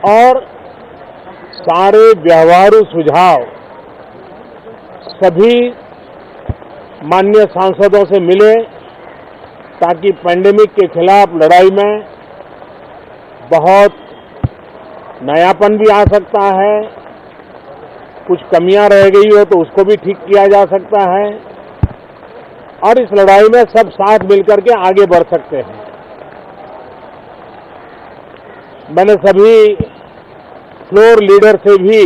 और सारे व्यवहारू सुझाव सभी माननीय सांसदों से मिले ताकि पैंडेमिक के खिलाफ लड़ाई में बहुत नयापन भी आ सकता है, कुछ कमियां रह गई हो तो उसको भी ठीक किया जा सकता है और इस लड़ाई में सब साथ मिलकर के आगे बढ़ सकते हैं। मैंने सभी फ्लोर लीडर से भी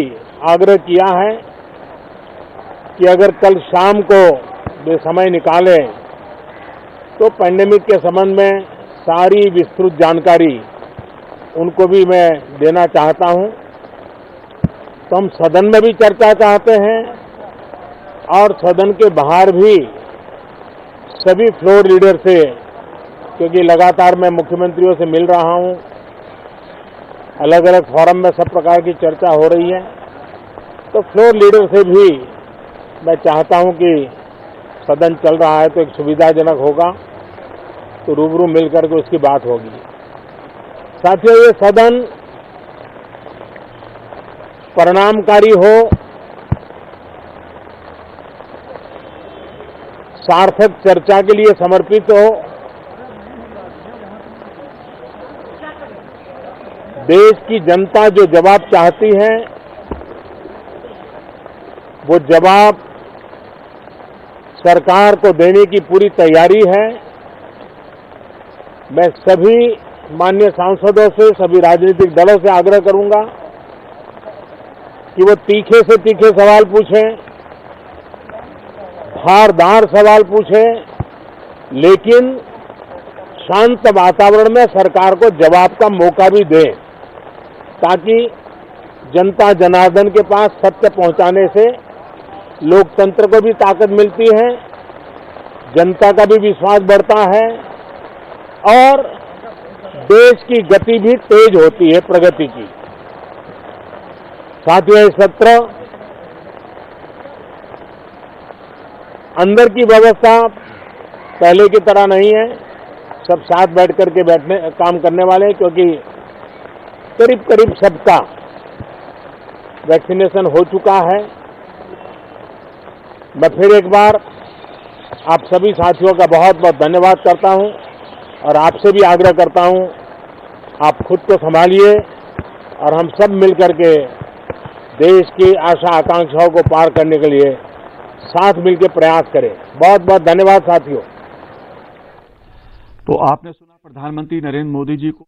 आग्रह किया है कि अगर कल शाम को वे समय निकालें तो पैंडेमिक के संबंध में सारी विस्तृत जानकारी उनको भी मैं देना चाहता हूं। तो हम सदन में भी चर्चा चाहते हैं और सदन के बाहर भी सभी फ्लोर लीडर से, क्योंकि लगातार मैं मुख्यमंत्रियों से मिल रहा हूं, अलग अलग फोरम में सब प्रकार की चर्चा हो रही है, तो फ्लोर लीडर से भी मैं चाहता हूं कि सदन चल रहा है तो एक सुविधाजनक होगा तो रूबरू मिलकर के उसकी बात होगी। साथियों, ये सदन परिणामकारी हो, सार्थक चर्चा के लिए समर्पित हो, देश की जनता जो जवाब चाहती है वो जवाब सरकार को देने की पूरी तैयारी है। मैं सभी माननीय सांसदों से, सभी राजनीतिक दलों से आग्रह करूंगा कि वो तीखे से तीखे सवाल पूछें, धारदार सवाल पूछें, लेकिन शांत वातावरण में सरकार को जवाब का मौका भी दें ताकि जनता जनार्दन के पास सत्य पहुंचाने से लोकतंत्र को भी ताकत मिलती है, जनता का भी विश्वास बढ़ता है और देश की गति भी तेज होती है प्रगति की। साथियों, ये सत्र अंदर की व्यवस्था पहले की तरह नहीं है, सब साथ बैठ करके काम करने वाले हैं, क्योंकि करीब करीब सबका वैक्सीनेशन हो चुका है। मैं फिर एक बार आप सभी साथियों का बहुत बहुत धन्यवाद करता हूं और आपसे भी आग्रह करता हूं, आप खुद को संभालिए और हम सब मिलकर के देश की आशा आकांक्षाओं को पार करने के लिए साथ मिलकर प्रयास करें। बहुत बहुत धन्यवाद साथियों। तो आपने सुना प्रधानमंत्री नरेंद्र मोदी जी को।